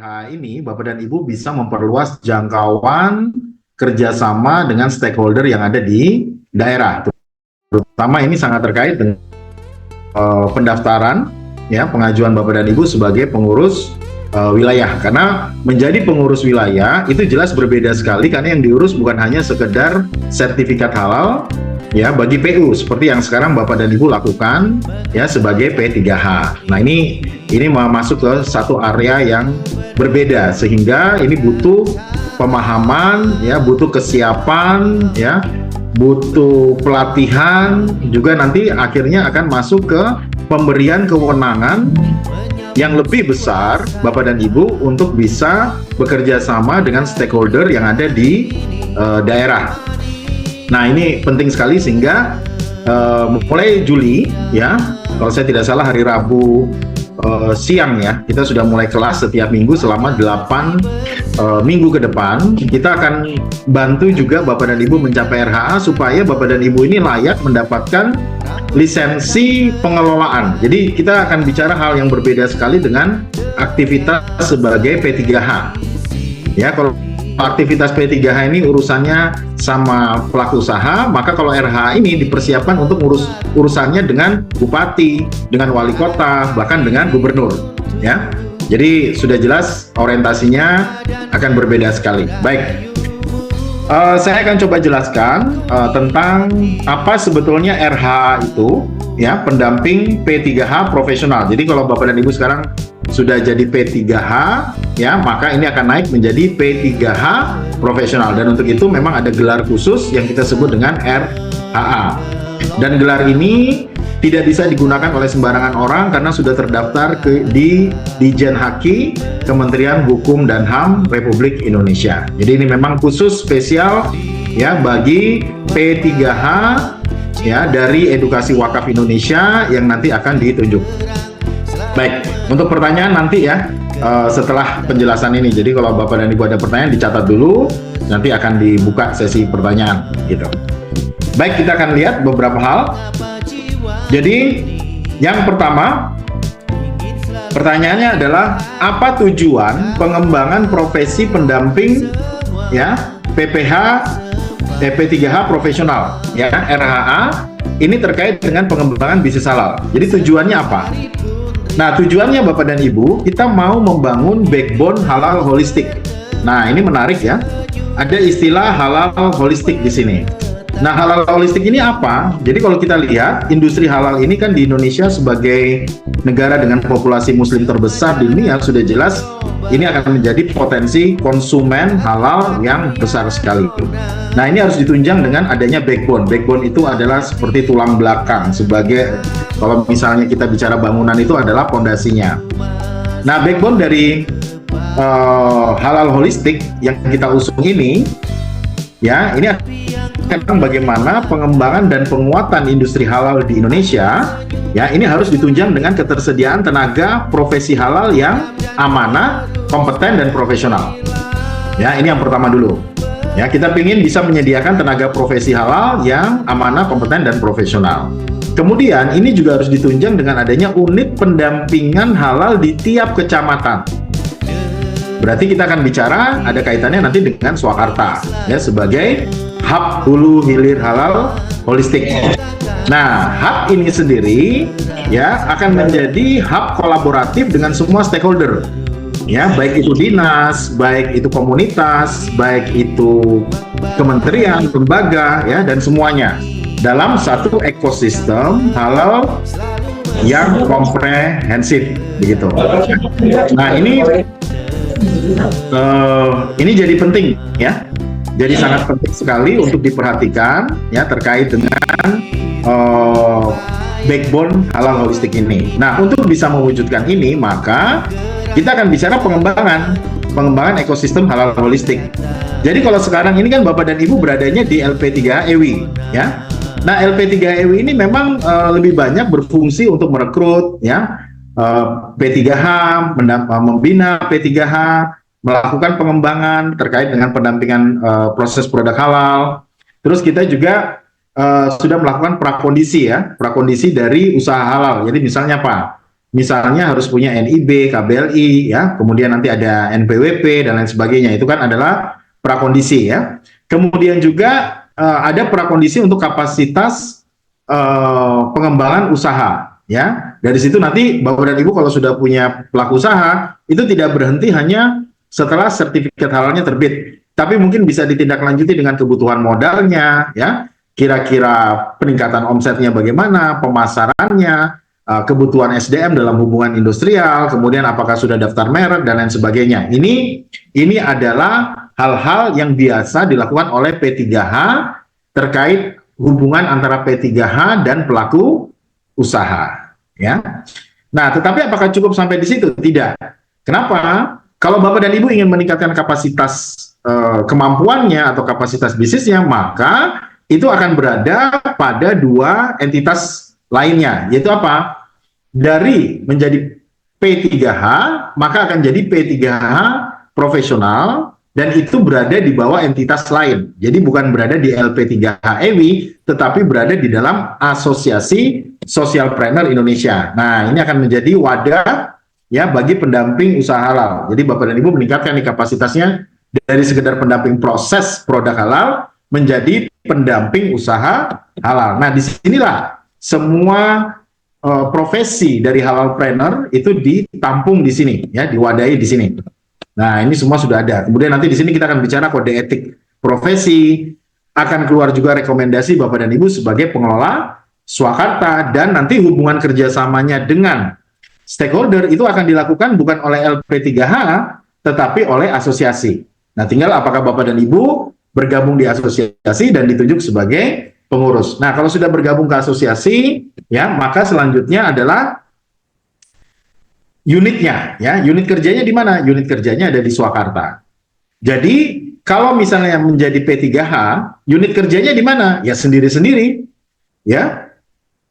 RH ini, Bapak dan Ibu bisa memperluas jangkauan kerjasama dengan stakeholder yang ada di daerah. Terutama ini sangat terkait dengan pendaftaran, ya, pengajuan Bapak dan Ibu sebagai pengurus wilayah. Karena menjadi pengurus wilayah itu jelas berbeda sekali, karena yang diurus bukan hanya sekedar sertifikat halal, ya, bagi PU seperti yang sekarang Bapak dan Ibu lakukan, ya, sebagai P3H. Nah, ini masuk ke satu area yang berbeda, sehingga ini butuh pemahaman, ya, butuh kesiapan, ya, butuh pelatihan, juga nanti akhirnya akan masuk ke pemberian kewenangan yang lebih besar Bapak dan Ibu untuk bisa bekerja sama dengan stakeholder yang ada di daerah. Nah, ini penting sekali, sehingga mulai Juli, ya, kalau saya tidak salah hari Rabu siang, ya, kita sudah mulai kelas setiap minggu selama 8 minggu ke depan. Kita akan bantu juga Bapak dan Ibu mencapai RHA supaya Bapak dan Ibu ini layak mendapatkan lisensi pengelolaan. Jadi kita akan bicara hal yang berbeda sekali dengan aktivitas sebagai P3H. Ya, kalau aktivitas P3H ini urusannya sama pelaku usaha, maka kalau RH ini dipersiapkan untuk urusannya dengan bupati, dengan wali kota, bahkan dengan gubernur, ya. Jadi sudah jelas orientasinya akan berbeda sekali. Baik, saya akan coba jelaskan tentang apa sebetulnya RH itu, ya, pendamping P3H profesional. Jadi kalau Bapak dan Ibu sekarang sudah jadi P3H, ya, maka ini akan naik menjadi P3H profesional, dan untuk itu memang ada gelar khusus yang kita sebut dengan RHA. Dan gelar ini tidak bisa digunakan oleh sembarangan orang karena sudah terdaftar di Ditjen Haki Kementerian Hukum dan HAM Republik Indonesia. Jadi ini memang khusus spesial, ya, bagi P3H, ya, dari Edukasi Wakaf Indonesia yang nanti akan ditunjuk. Baik, untuk pertanyaan nanti, ya, setelah penjelasan ini. Jadi kalau Bapak dan Ibu ada pertanyaan dicatat dulu, nanti akan dibuka sesi pertanyaan, gitu. Baik, kita akan lihat beberapa hal. Jadi yang pertama, pertanyaannya adalah apa tujuan pengembangan profesi pendamping, ya, P3H profesional, ya, RHA ini terkait dengan pengembangan bisnis halal. Jadi tujuannya apa? Nah, tujuannya Bapak dan Ibu, kita mau membangun backbone halal holistik. Nah, ini menarik, ya. Ada istilah halal holistik di sini. Nah, halal holistik ini apa? Jadi kalau kita lihat, industri halal ini kan di Indonesia sebagai negara dengan populasi muslim terbesar di dunia, sudah jelas ini akan menjadi potensi konsumen halal yang besar sekali. Nah, ini harus ditunjang dengan adanya backbone. Backbone itu adalah seperti tulang belakang, sebagai, kalau misalnya kita bicara bangunan, itu adalah pondasinya. Nah, backbone dari halal holistik yang kita usung ini, ya, ini tentang bagaimana pengembangan dan penguatan industri halal di Indonesia, ya, ini harus ditunjang dengan ketersediaan tenaga profesi halal yang amanah, kompeten, dan profesional. Ya, ini yang pertama dulu. Ya, kita ingin bisa menyediakan tenaga profesi halal yang amanah, kompeten, dan profesional. Kemudian ini juga harus ditunjang dengan adanya unit pendampingan halal di tiap kecamatan. Berarti kita akan bicara ada kaitannya nanti dengan Swakarta, ya, sebagai hub hulu hilir halal holistik. Nah, hub ini sendiri, ya, akan menjadi hub kolaboratif dengan semua stakeholder, ya, baik itu dinas, baik itu komunitas, baik itu kementerian, lembaga, ya, dan semuanya dalam satu ekosistem halal yang komprehensif, begitu. Nah, ini jadi penting, ya. Jadi sangat penting sekali untuk diperhatikan, ya, terkait dengan backbone halal holistik ini. Nah, untuk bisa mewujudkan ini, maka kita akan bicara pengembangan ekosistem halal holistik. Jadi kalau sekarang ini kan Bapak dan Ibu beradanya di LP3EWI, ya. Nah, LP3EWI ini memang lebih banyak berfungsi untuk merekrut, ya, P3H, membina P3H, melakukan pengembangan terkait dengan pendampingan proses produk halal. Terus kita juga sudah melakukan prakondisi, ya, prakondisi dari usaha halal. Jadi misalnya apa? misalnya harus punya NIB, KBLI, ya, kemudian nanti ada NPWP dan lain sebagainya. Itu kan adalah prakondisi, ya. Kemudian juga ada prakondisi untuk kapasitas pengembangan usaha, ya. Dari situ nanti Bapak dan Ibu kalau sudah punya pelaku usaha itu tidak berhenti hanya setelah sertifikat halalnya terbit, tapi mungkin bisa ditindaklanjuti dengan kebutuhan modalnya, ya. Kira-kira peningkatan omsetnya bagaimana, pemasarannya, kebutuhan SDM dalam hubungan industrial, kemudian apakah sudah daftar merek dan lain sebagainya. Ini adalah hal-hal yang biasa dilakukan oleh P3H terkait hubungan antara P3H dan pelaku usaha, ya. Nah, tetapi apakah cukup sampai di situ? Tidak. Kenapa? Kalau Bapak dan Ibu ingin meningkatkan kapasitas kemampuannya atau kapasitas bisnisnya, maka itu akan berada pada dua entitas lainnya, yaitu apa? Dari menjadi P3H, maka akan jadi P3H profesional, dan itu berada di bawah entitas lain. Jadi bukan berada di LP3H EWI, tetapi berada di dalam Asosiasi Sosialpreneur Indonesia. Nah, ini akan menjadi wadah, ya, bagi pendamping usaha halal. Jadi Bapak dan Ibu meningkatkan nih kapasitasnya dari sekedar pendamping proses produk halal menjadi pendamping usaha halal. Nah, disinilah semua profesi dari halalpreneur itu ditampung di sini, ya, diwadahi di sini. Nah, ini semua sudah ada. Kemudian nanti di sini kita akan bicara kode etik profesi, akan keluar juga rekomendasi Bapak dan Ibu sebagai pengelola swakarta, dan nanti hubungan kerjasamanya dengan stakeholder itu akan dilakukan bukan oleh LP3H, tetapi oleh asosiasi. Nah, tinggal apakah Bapak dan Ibu bergabung di asosiasi dan ditunjuk sebagai pengurus. Nah, kalau sudah bergabung ke asosiasi, ya, maka selanjutnya adalah unitnya, ya. Unit kerjanya di mana? Unit kerjanya ada di Swakarta. Jadi, kalau misalnya menjadi P3H, unit kerjanya di mana? Ya sendiri-sendiri, ya.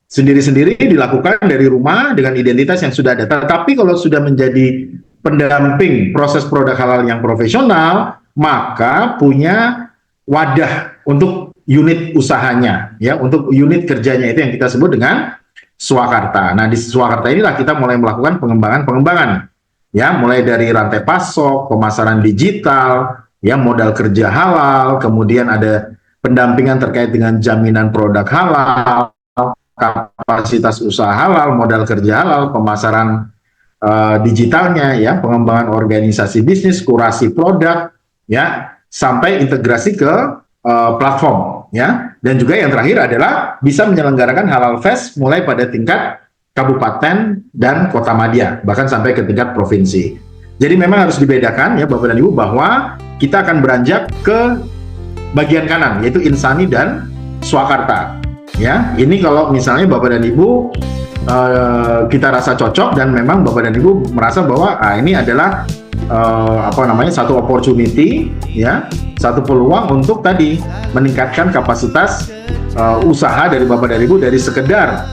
Sendiri-sendiri dilakukan dari rumah dengan identitas yang sudah ada. Tetapi kalau sudah menjadi pendamping proses produk halal yang profesional, maka punya wadah untuk unit usahanya, ya, untuk unit kerjanya itu yang kita sebut dengan Swakarta. Nah, di Swakarta inilah kita mulai melakukan pengembangan, ya, mulai dari rantai pasok, pemasaran digital, ya, modal kerja halal, kemudian ada pendampingan terkait dengan jaminan produk halal, kapasitas usaha halal, modal kerja halal, pemasaran digitalnya, ya, pengembangan organisasi bisnis, kurasi produk, ya, sampai integrasi ke platform, ya. Dan juga yang terakhir adalah bisa menyelenggarakan Halal Fest mulai pada tingkat kabupaten dan kota madya, bahkan sampai ke tingkat provinsi. Jadi memang harus dibedakan, ya, Bapak dan Ibu, bahwa kita akan beranjak ke bagian kanan, yaitu Insani dan Swakarta, ya. Ini kalau misalnya Bapak dan Ibu kita rasa cocok dan memang Bapak dan Ibu merasa bahwa ini adalah satu opportunity, ya, satu peluang untuk tadi meningkatkan kapasitas usaha dari Bapak dan Ibu dari sekedar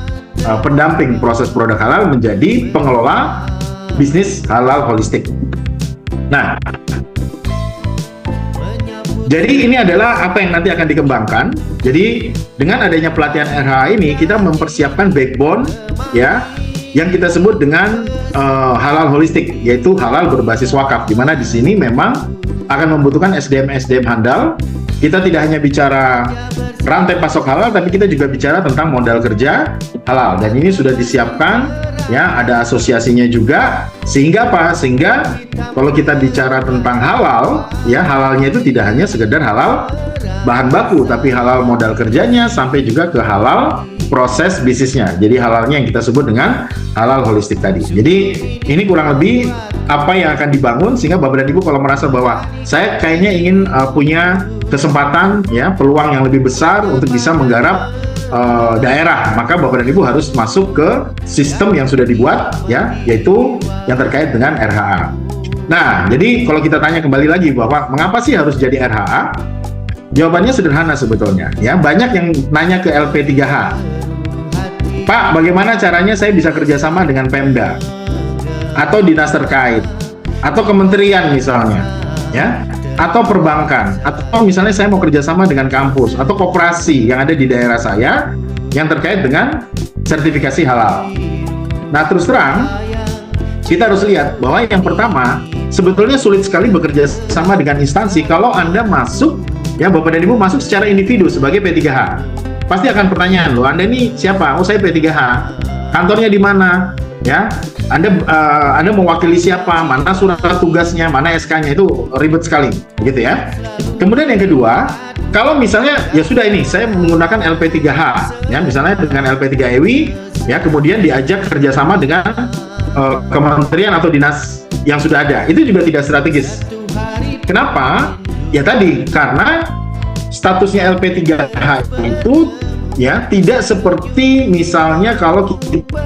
pendamping proses produk halal menjadi pengelola bisnis halal holistik. Nah, jadi ini adalah apa yang nanti akan dikembangkan. Jadi dengan adanya pelatihan RH ini kita mempersiapkan backbone, ya, yang kita sebut dengan halal holistik, yaitu halal berbasis wakaf, di mana di sini memang akan membutuhkan SDM handal. Kita tidak hanya bicara rantai pasok halal, tapi kita juga bicara tentang modal kerja halal, dan ini sudah disiapkan, ya, ada asosiasinya juga, sehingga apa? Sehingga kalau kita bicara tentang halal, ya, halalnya itu tidak hanya sekedar halal bahan baku, tapi halal modal kerjanya sampai juga ke halal proses bisnisnya. Jadi halalnya yang kita sebut dengan halal holistik tadi. Jadi ini kurang lebih apa yang akan dibangun, sehingga Bapak dan Ibu kalau merasa bahwa saya kayaknya ingin punya kesempatan, ya, peluang yang lebih besar untuk bisa menggarap daerah, maka Bapak dan Ibu harus masuk ke sistem yang sudah dibuat, ya, yaitu yang terkait dengan RHA. Nah, jadi kalau kita tanya kembali lagi bahwa mengapa sih harus jadi RHA? Jawabannya sederhana sebetulnya, ya. Banyak yang nanya ke LP3H, Pak, bagaimana caranya saya bisa kerjasama dengan Pemda atau dinas terkait atau kementerian misalnya, ya, atau perbankan, atau misalnya saya mau kerjasama dengan kampus atau koperasi yang ada di daerah saya yang terkait dengan sertifikasi halal. Nah, terus terang kita harus lihat bahwa yang pertama sebetulnya sulit sekali bekerja sama dengan instansi kalau Anda masuk, ya Bapak dan Ibu masuk secara individu sebagai P3H. Pasti akan pertanyaan, loh Anda ini siapa? Oh saya P3H. Kantornya di mana? Ya, Anda mewakili siapa? Mana surat tugasnya? Mana SK-nya? Itu ribet sekali, gitu ya. Kemudian yang kedua, kalau misalnya ya sudah ini saya menggunakan LP3H, ya misalnya dengan LP3EWI, ya kemudian diajak kerjasama dengan kementerian atau dinas yang sudah ada, itu juga tidak strategis. Kenapa? Ya tadi karena statusnya LP3H itu ya tidak seperti misalnya kalau kita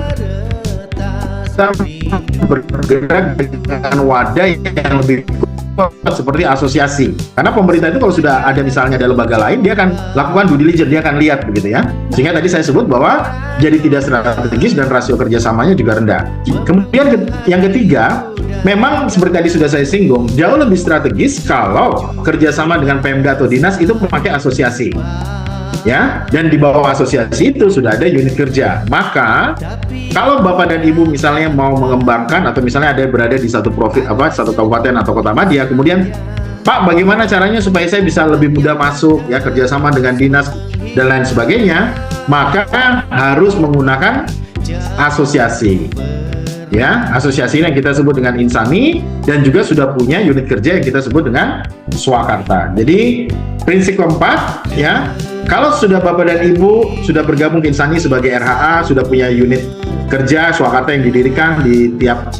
bergerak dengan wadah yang lebih kuat seperti asosiasi. Karena pemerintah itu kalau sudah ada misalnya ada lembaga lain, dia akan lakukan due diligence, dia akan lihat begitu ya. Sehingga tadi saya sebut bahwa jadi tidak strategis dan rasio kerjasamanya juga rendah. Kemudian yang ketiga, memang seperti tadi sudah saya singgung, jauh lebih strategis kalau kerjasama dengan Pemda atau dinas itu memakai asosiasi. Ya, dan di bawah asosiasi itu sudah ada unit kerja. Maka kalau Bapak dan Ibu misalnya mau mengembangkan atau misalnya ada berada di satu satu kabupaten atau kota madya, kemudian Pak bagaimana caranya supaya saya bisa lebih mudah masuk ya kerjasama dengan dinas dan lain sebagainya, maka harus menggunakan asosiasi. Ya, asosiasi yang kita sebut dengan Insani dan juga sudah punya unit kerja yang kita sebut dengan Swakarta. Jadi prinsip keempat ya, kalau sudah Bapak dan Ibu sudah bergabung ke Insani sebagai RHA, sudah punya unit kerja Swakarta yang didirikan di tiap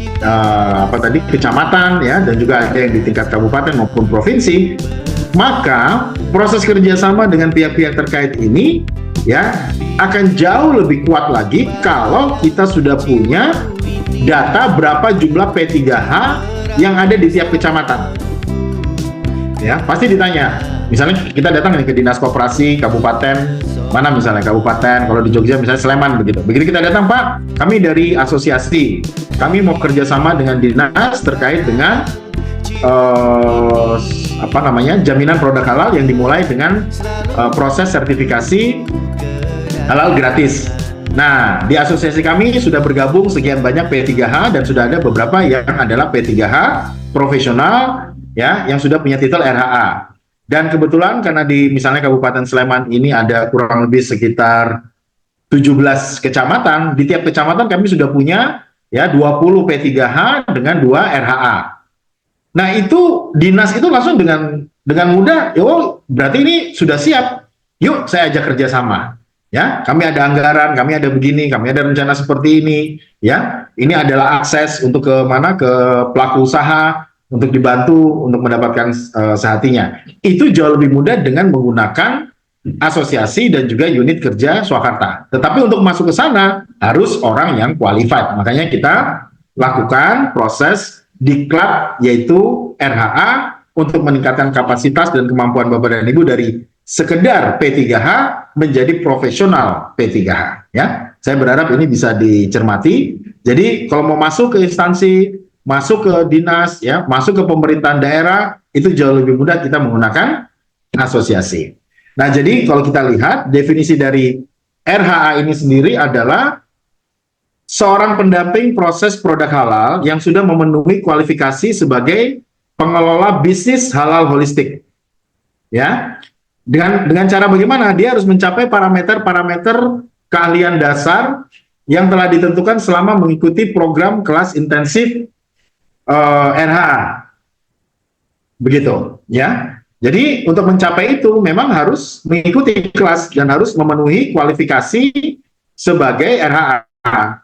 kecamatan ya, dan juga ada yang di tingkat kabupaten maupun provinsi, maka proses kerjasama dengan pihak-pihak terkait ini ya akan jauh lebih kuat lagi kalau kita sudah punya data berapa jumlah P3H yang ada di tiap kecamatan. Ya, pasti ditanya. Misalnya kita datang ke dinas koperasi kabupaten mana, misalnya kabupaten, kalau di Jogja misalnya Sleman begitu. Begitu kita datang, Pak, kami dari asosiasi, kami mau kerjasama dengan dinas terkait dengan jaminan produk halal yang dimulai dengan proses sertifikasi halal gratis. Nah, di asosiasi kami sudah bergabung sekian banyak P3H dan sudah ada beberapa yang adalah P3H profesional ya yang sudah punya titel RHA. Dan kebetulan karena di misalnya Kabupaten Sleman ini ada kurang lebih sekitar 17 kecamatan, di tiap kecamatan kami sudah punya ya 20 P3H dengan 2 RHA. Nah, itu dinas itu langsung dengan mudah, oh berarti ini sudah siap. Yuk saya ajak kerjasama. Ya, kami ada anggaran, kami ada begini, kami ada rencana seperti ini. Ya, ini adalah akses untuk ke mana, ke pelaku usaha untuk dibantu untuk mendapatkan sehatinya. Itu jauh lebih mudah dengan menggunakan asosiasi dan juga unit kerja Swakarta. Tetapi untuk masuk ke sana harus orang yang qualified. Makanya kita lakukan proses diklat yaitu RHA untuk meningkatkan kapasitas dan kemampuan Bapak dan Ibu dari sekedar P3H menjadi profesional P3H ya. Saya berharap ini bisa dicermati. Jadi kalau mau masuk ke instansi, masuk ke dinas ya, masuk ke pemerintahan daerah, itu jauh lebih mudah kita menggunakan asosiasi. Nah, jadi kalau kita lihat definisi dari RHA ini sendiri adalah seorang pendamping proses produk halal yang sudah memenuhi kualifikasi sebagai pengelola bisnis halal holistik. Ya. Dengan cara bagaimana? Dia harus mencapai parameter-parameter keahlian dasar yang telah ditentukan selama mengikuti program kelas intensif RHA. Begitu, ya. Jadi untuk mencapai itu memang harus mengikuti kelas dan harus memenuhi kualifikasi sebagai RHA.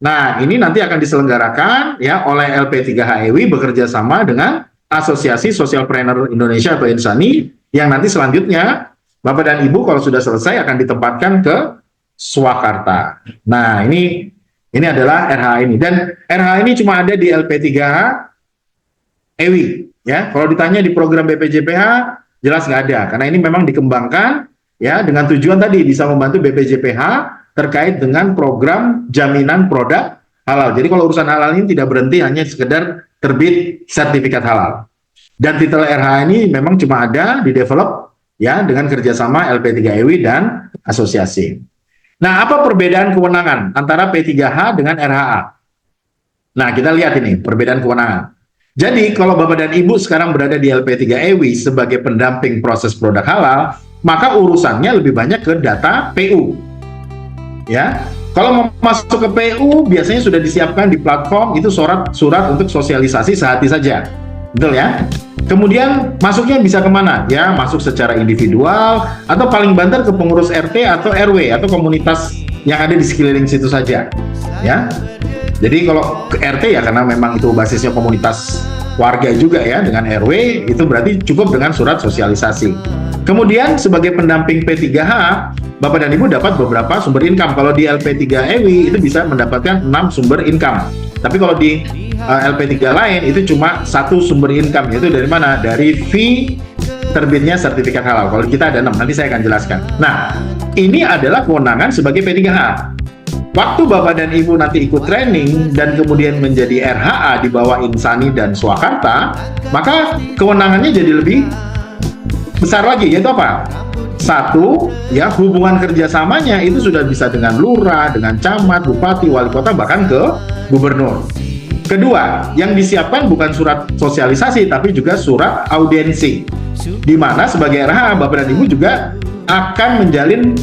Nah, ini nanti akan diselenggarakan ya oleh LP3HEWI bekerja sama dengan Asosiasi Socialpreneur Indonesia atau Insani, yang nanti selanjutnya Bapak dan Ibu kalau sudah selesai akan ditempatkan ke Swakarta. Nah, ini adalah RHA ini, dan RHA ini cuma ada di LP3HEWI ya. Kalau ditanya di program BPJPH jelas nggak ada, karena ini memang dikembangkan ya dengan tujuan tadi bisa membantu BPJPH terkait dengan program jaminan produk halal. Jadi kalau urusan halal ini tidak berhenti hanya sekedar terbit sertifikat halal. Dan titel RH ini memang cuma ada di develop ya dengan kerjasama LP3EWI dan asosiasi. Nah, apa perbedaan kewenangan antara P3H dengan RHA? Nah, kita lihat ini perbedaan kewenangan. Jadi, kalau Bapak dan Ibu sekarang berada di LP3EWI sebagai pendamping proses produk halal, maka urusannya lebih banyak ke data PU. Ya, kalau mau masuk ke PU biasanya sudah disiapkan di platform itu surat untuk sosialisasi sehati saja, betul ya? Kemudian masuknya bisa kemana? Ya, masuk secara individual atau paling banter ke pengurus RT atau RW atau komunitas yang ada di sekeliling situ saja. Ya, jadi kalau ke RT ya karena memang itu basisnya komunitas warga juga ya, dengan RW itu berarti cukup dengan surat sosialisasi. Kemudian sebagai pendamping P3H, Bapak dan Ibu dapat beberapa sumber income. Kalau di LP3EWI itu bisa mendapatkan 6 sumber income. Tapi kalau di LP3 lain itu cuma satu sumber income, yaitu dari mana? Dari fee terbitnya sertifikat halal. Kalau kita ada 6, nanti saya akan jelaskan. Nah, ini adalah kewenangan sebagai P3H. Waktu Bapak dan Ibu nanti ikut training dan kemudian menjadi RHA di bawah Insani dan Swakarta, maka kewenangannya jadi lebih besar lagi, yaitu apa? Satu, ya hubungan kerjasamanya itu sudah bisa dengan lurah, dengan camat, bupati, wali kota, bahkan ke gubernur. Kedua, yang disiapkan bukan surat sosialisasi, tapi juga surat audiensi, di mana sebagai RHA Bapak dan Ibu juga akan menjalin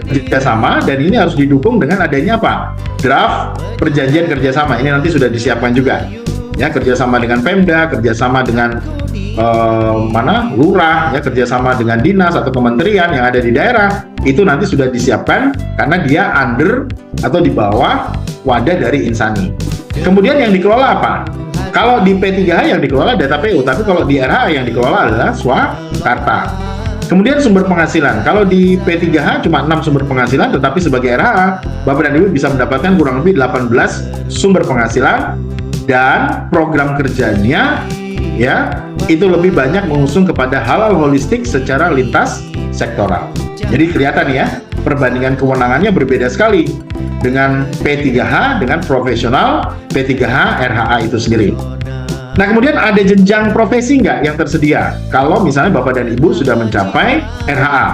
kerjasama, dan ini harus didukung dengan adanya apa? Draft perjanjian kerjasama. Ini nanti sudah disiapkan juga, ya, kerjasama dengan Pemda, kerjasama dengan lurah, ya, kerjasama dengan dinas atau kementerian yang ada di daerah, itu nanti sudah disiapkan karena dia under atau di bawah wadah dari Insani. Kemudian yang dikelola apa? Kalau di P3H yang dikelola data PU, tapi kalau di RHA yang dikelola adalah Swakarta. Kemudian sumber penghasilan, kalau di P3H cuma 6 sumber penghasilan, tetapi sebagai RHA Bapak dan Ibu bisa mendapatkan kurang lebih 18 sumber penghasilan, dan program kerjanya ya itu lebih banyak mengusung kepada halal holistik secara lintas sektoral. Jadi kelihatan ya, perbandingan kewenangannya berbeda sekali dengan P3H dengan profesional P3H RHA itu sendiri. Nah, kemudian ada jenjang profesi nggak yang tersedia kalau misalnya Bapak dan Ibu sudah mencapai RHA?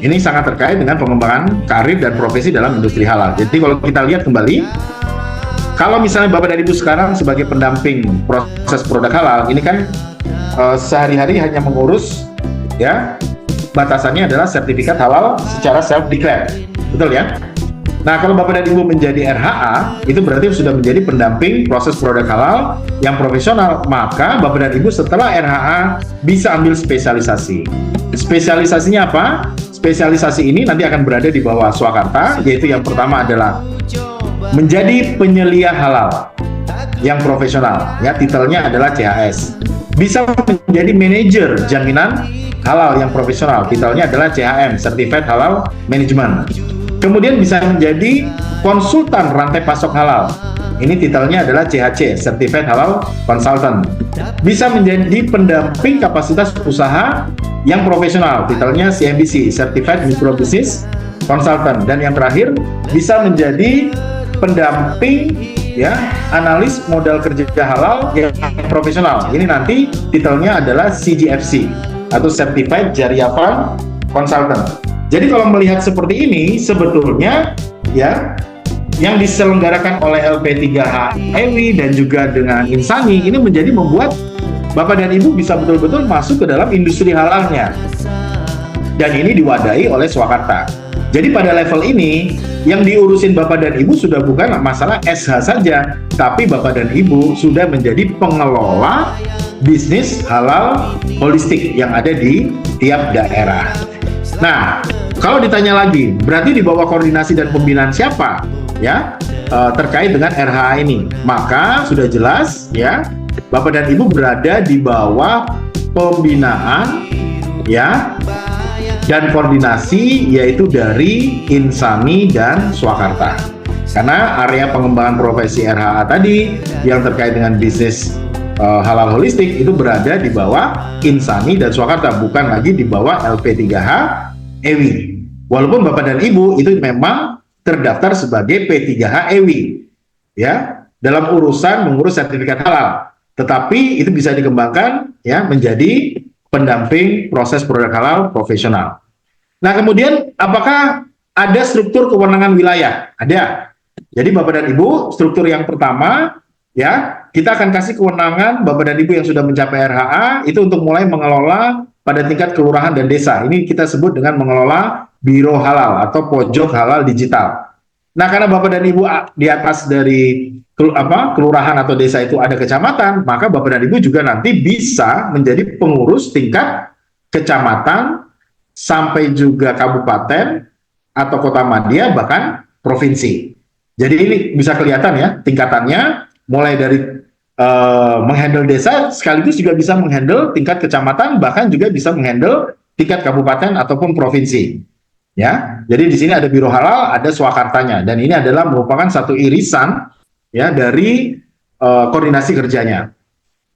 Ini sangat terkait dengan pengembangan karir dan profesi dalam industri halal. Jadi kalau kita lihat kembali, kalau misalnya Bapak dan Ibu sekarang sebagai pendamping proses produk halal, ini kan sehari-hari hanya mengurus, ya, batasannya adalah sertifikat halal secara self-declare, betul ya? Nah, kalau Bapak dan Ibu menjadi RHA, itu berarti sudah menjadi pendamping proses produk halal yang profesional. Maka Bapak dan Ibu setelah RHA bisa ambil spesialisasi. Spesialisasinya apa? Spesialisasi ini nanti akan berada di bawah Swakarta, yaitu yang pertama adalah menjadi penyelia halal yang profesional, ya, titelnya adalah CHS. Bisa menjadi manajer jaminan halal yang profesional, titelnya adalah CHM, Certified Halal Management. Kemudian bisa menjadi konsultan rantai pasok halal, ini titelnya adalah CHC, Certified Halal Consultant. Bisa menjadi pendamping kapasitas usaha yang profesional, titelnya CMBC, Certified Micro Business Consultant. Dan yang terakhir bisa menjadi pendamping, ya, analis modal kerja halal yang profesional. Ini nanti titelnya adalah CGFC atau Certified Jariah Fund Consultant. Jadi kalau melihat seperti ini, sebetulnya ya yang diselenggarakan oleh LP3EWI dan juga dengan Insani ini menjadi membuat Bapak dan Ibu bisa betul-betul masuk ke dalam industri halalnya. Dan ini diwadahi oleh Swakarta. Jadi pada level ini, yang diurusin Bapak dan Ibu sudah bukan masalah SH saja, tapi Bapak dan Ibu sudah menjadi pengelola bisnis halal holistik yang ada di tiap daerah. Nah, kalau ditanya lagi, berarti di bawah koordinasi dan pembinaan siapa? Ya, terkait dengan RHA ini. Maka sudah jelas ya, Bapak dan Ibu berada di bawah pembinaan, ya, dan koordinasi yaitu dari Insani dan Swakarta. Karena area pengembangan profesi RHA tadi yang terkait dengan bisnis halal holistik itu berada di bawah Insani dan Swakarta, bukan lagi di bawah LP3H-EWI. Walaupun Bapak dan Ibu itu memang terdaftar sebagai P3H-EWI, ya, dalam urusan mengurus sertifikat halal, tetapi itu bisa dikembangkan ya menjadi pendamping proses produk halal profesional. Nah, kemudian apakah Ada struktur kewenangan wilayah, ada. Jadi Bapak dan Ibu, struktur yang pertama, ya, kita akan kasih kewenangan Bapak dan Ibu yang sudah mencapai RHA itu untuk mulai mengelola pada tingkat kelurahan dan desa. Ini kita sebut dengan mengelola biro halal atau pojok halal digital. Nah, karena Bapak dan Ibu di atas dari kelurahan atau desa itu ada kecamatan, maka Bapak dan Ibu juga nanti bisa menjadi pengurus tingkat kecamatan sampai juga kabupaten atau kota madya, bahkan provinsi. Jadi ini bisa kelihatan ya tingkatannya, mulai dari menghandle desa sekaligus juga bisa menghandle tingkat kecamatan, bahkan juga bisa menghandle tingkat kabupaten ataupun provinsi. Ya, jadi di sini ada biro halal, ada swakartanya, dan ini adalah merupakan satu irisan ya dari koordinasi kerjanya.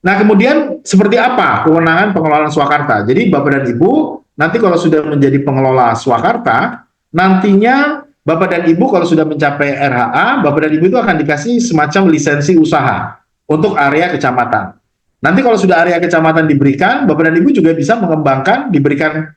Nah, kemudian seperti apa kewenangan pengelolaan swakarta? Jadi Bapak dan Ibu nanti kalau sudah menjadi pengelola swakarta, nantinya Bapak dan Ibu kalau sudah mencapai RHA, Bapak dan Ibu itu akan dikasih semacam lisensi usaha untuk area kecamatan. Nanti kalau sudah area kecamatan diberikan, Bapak dan Ibu juga bisa mengembangkan, diberikan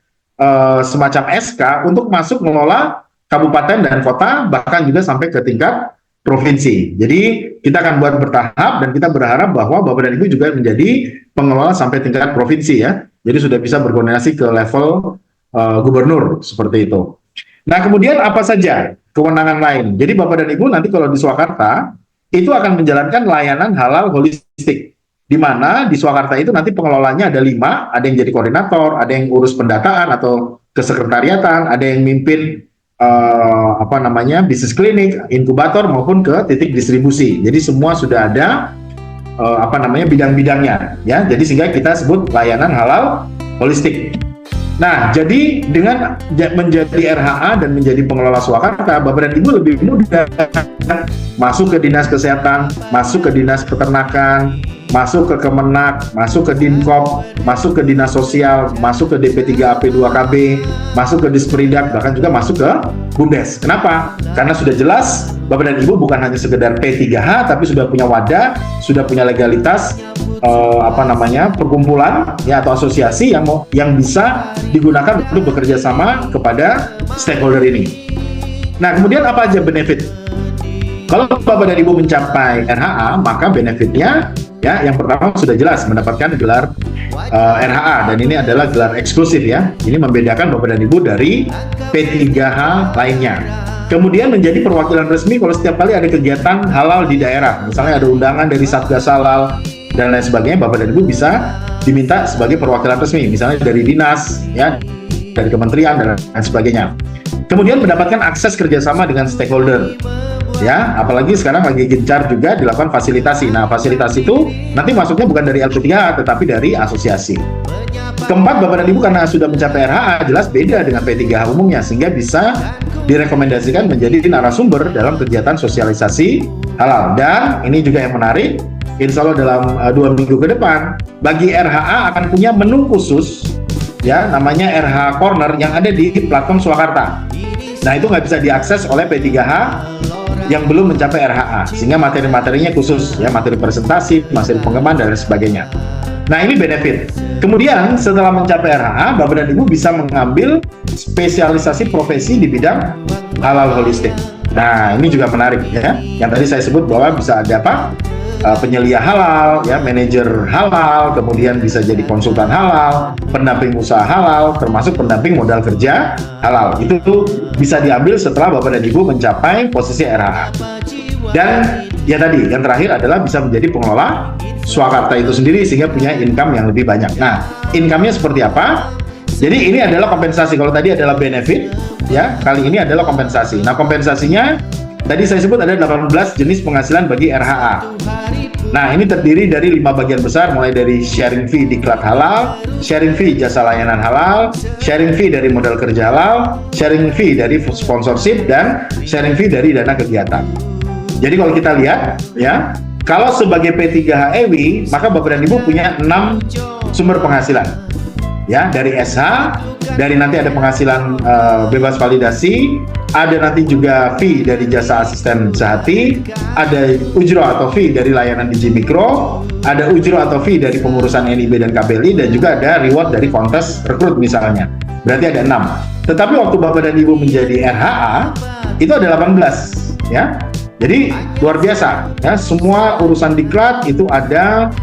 semacam SK untuk masuk mengelola kabupaten dan kota, bahkan juga sampai ke tingkat provinsi. Jadi kita akan buat bertahap dan kita berharap bahwa Bapak dan Ibu juga menjadi pengelola sampai tingkat provinsi ya. Jadi sudah bisa berkoordinasi ke level gubernur seperti itu. Nah, kemudian apa saja kewenangan lain? Jadi Bapak dan Ibu nanti kalau di Swakarta itu akan menjalankan layanan halal holistik, di mana di Swakarta itu nanti pengelolanya ada 5, ada yang jadi koordinator, ada yang urus pendataan atau kesekretariatan, ada yang mimpin bisnis klinik, inkubator maupun ke titik distribusi. Jadi semua sudah ada bidang-bidangnya ya. Jadi sehingga kita sebut layanan halal holistik. Nah, jadi dengan menjadi RHA dan menjadi pengelola Swakarta, Bapak dan Ibu lebih mudah masuk ke dinas kesehatan, masuk ke dinas peternakan, masuk ke Kemenak, masuk ke Dinkop, masuk ke dinas sosial, masuk ke DP3AP2KB, masuk ke Disperindak, bahkan juga masuk ke Bumdes. Kenapa? Karena sudah jelas Bapak dan Ibu bukan hanya sekedar P3H, tapi sudah punya wadah, sudah punya legalitas perkumpulan ya atau asosiasi yang bisa digunakan untuk bekerja sama kepada stakeholder ini. Nah, kemudian apa aja benefit? Kalau Bapak dan Ibu mencapai RHA, maka benefitnya ya yang pertama sudah jelas mendapatkan gelar RHA, dan ini adalah gelar eksklusif ya. Ini membedakan Bapak dan Ibu dari P3H lainnya. Kemudian menjadi perwakilan resmi kalau setiap kali ada kegiatan halal di daerah, misalnya ada undangan dari Satgas Halal dan lain sebagainya, Bapak dan Ibu bisa diminta sebagai perwakilan resmi, misalnya dari dinas, ya, dari kementerian dan lain sebagainya. Kemudian mendapatkan akses kerjasama dengan stakeholder, ya, apalagi sekarang lagi gencar juga dilakukan fasilitasi. Nah, fasilitasi itu nanti masuknya bukan dari LP3H, tetapi dari asosiasi. Keempat, Bapak dan Ibu karena sudah mencapai RHA, jelas beda dengan P3H umumnya, sehingga bisa direkomendasikan menjadi narasumber dalam kegiatan sosialisasi halal. Dan ini juga yang menarik, insya Allah dalam 2 minggu ke depan, bagi RHA akan punya menu khusus, ya, namanya RH Corner yang ada di platform Swakarta. Nah, itu nggak bisa diakses oleh P3H yang belum mencapai RHA, sehingga materi-materinya khusus, ya, materi presentasi, materi pengembangan, dan sebagainya. Nah, ini benefit. Kemudian setelah mencapai RHA, Bapak dan Ibu bisa mengambil spesialisasi profesi di bidang halal holistik. Nah, ini juga menarik ya. Yang tadi saya sebut bahwa bisa ada apa? Penyelia halal, ya, manajer halal, kemudian bisa jadi konsultan halal, pendamping usaha halal, termasuk pendamping modal kerja halal. Itu tuh bisa diambil setelah Bapak dan Ibu mencapai posisi RHA. Dan ya tadi, yang terakhir adalah bisa menjadi pengelola Swakarta itu sendiri sehingga punya income yang lebih banyak. Nah, income-nya seperti apa? Jadi ini adalah kompensasi. Kalau tadi adalah benefit, ya, kali ini adalah kompensasi. Nah, kompensasinya tadi saya sebut ada 18 jenis penghasilan bagi RHA. Nah, ini terdiri dari 5 bagian besar, mulai dari sharing fee diklat halal, sharing fee jasa layanan halal, sharing fee dari modal kerja halal, sharing fee dari sponsorship, dan sharing fee dari dana kegiatan. Jadi kalau kita lihat, ya, kalau sebagai P3H EWI, maka Bapak dan Ibu punya 6 sumber penghasilan. Ya, dari SH, dari nanti ada penghasilan bebas validasi, ada nanti juga fee dari jasa asisten sehati, ada ujro atau fee dari layanan Digi Mikro, ada ujro atau fee dari pengurusan NIB dan KBLI, dan juga ada reward dari kontes rekrut misalnya. Berarti ada 6. Tetapi waktu Bapak dan Ibu menjadi RHA itu ada 18 ya. Jadi luar biasa ya, semua urusan diklat itu ada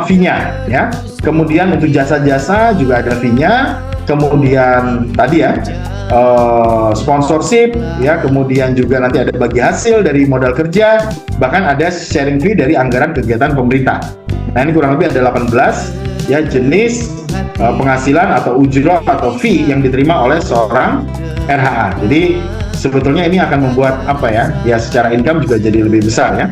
fee-nya ya. Kemudian untuk jasa-jasa juga ada fee-nya. Kemudian tadi ya sponsorship ya, kemudian juga nanti ada bagi hasil dari modal kerja, bahkan ada sharing fee dari anggaran kegiatan pemerintah. Nah ini kurang lebih ada 18 ya jenis penghasilan atau ujroh atau fee yang diterima oleh seorang RHA. Jadi sebetulnya ini akan membuat ya secara income juga jadi lebih besar ya.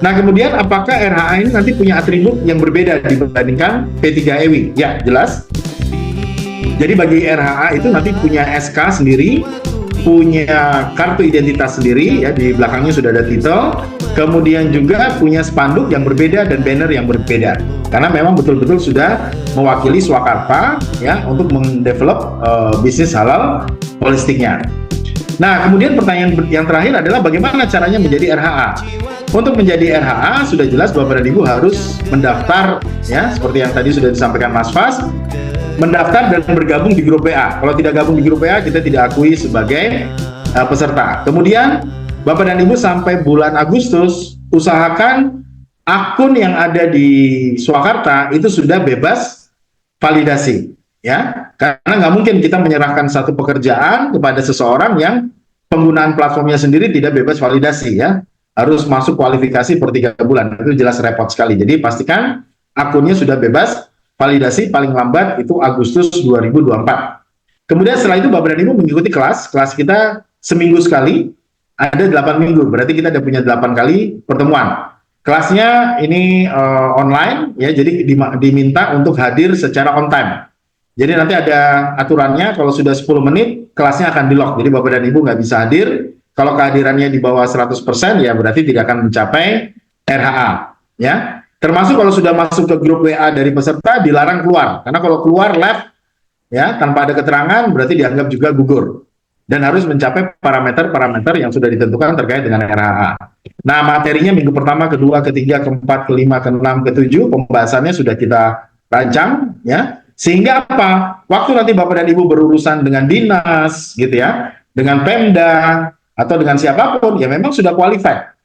Nah kemudian apakah RHA ini nanti punya atribut yang berbeda dibandingkan P3EWI? Ya jelas. Jadi bagi RHA itu nanti punya SK sendiri, punya kartu identitas sendiri ya, di belakangnya sudah ada titel, kemudian juga punya spanduk yang berbeda dan banner yang berbeda. Karena memang betul-betul sudah mewakili Swakarta ya untuk mendevelop bisnis halal holistiknya. Nah, kemudian pertanyaan yang terakhir adalah bagaimana caranya menjadi RHA? Untuk menjadi RHA sudah jelas Bapak dan Ibu harus mendaftar ya, seperti yang tadi sudah disampaikan Mas Fas, mendaftar dan bergabung di grup WA. Kalau tidak gabung di grup WA, kita tidak akui sebagai peserta. Kemudian Bapak dan Ibu sampai bulan Agustus usahakan akun yang ada di Swakarta itu sudah bebas validasi ya, karena nggak mungkin kita menyerahkan satu pekerjaan kepada seseorang yang penggunaan platformnya sendiri tidak bebas validasi ya, harus masuk kualifikasi per 3 bulan. Itu jelas repot sekali. Jadi pastikan akunnya sudah bebas validasi, paling lambat itu Agustus 2024. Kemudian setelah itu Bapak dan Ibu mengikuti kelas kita seminggu sekali, ada 8 minggu, berarti kita ada punya 8 kali pertemuan. Kelasnya ini online ya, jadi diminta untuk hadir secara on time. Jadi nanti ada aturannya, kalau sudah 10 menit kelasnya akan di-lock, jadi Bapak dan Ibu nggak bisa hadir. Kalau kehadirannya di bawah 100% ya berarti tidak akan mencapai RHA ya. Termasuk kalau sudah masuk ke grup WA dari peserta dilarang keluar, karena kalau keluar left ya tanpa ada keterangan berarti dianggap juga gugur dan harus mencapai parameter-parameter yang sudah ditentukan terkait dengan RHA. Nah materinya minggu pertama, kedua, ketiga, keempat, kelima, keenam, ketujuh pembahasannya sudah kita rancang ya, sehingga apa? Waktu nanti Bapak dan Ibu berurusan dengan dinas gitu ya, dengan Pemda atau dengan siapapun ya memang sudah qualified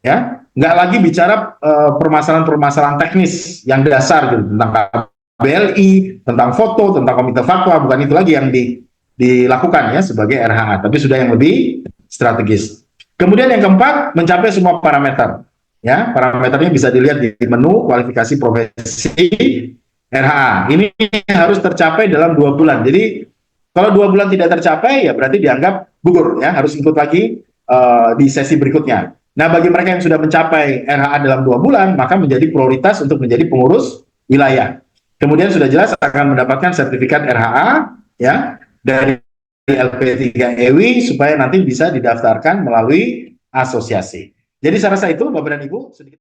ya, nggak lagi bicara permasalahan-permasalahan teknis yang dasar gitu, tentang KBLI, tentang foto, tentang komite fatwa, bukan itu lagi yang dilakukan ya sebagai RHA, tapi sudah yang lebih strategis. Kemudian yang keempat, mencapai semua parameter ya, parameternya bisa dilihat di menu kualifikasi profesi RHA. Ini harus tercapai dalam 2 bulan. Jadi kalau 2 bulan tidak tercapai ya berarti dianggap gugur ya, harus ikut lagi di sesi berikutnya. Nah, bagi mereka yang sudah mencapai RHA dalam 2 bulan, maka menjadi prioritas untuk menjadi pengurus wilayah. Kemudian sudah jelas akan mendapatkan sertifikat RHA ya dari LP3EWI supaya nanti bisa didaftarkan melalui asosiasi. Jadi saya rasa itu Bapak dan Ibu sedikit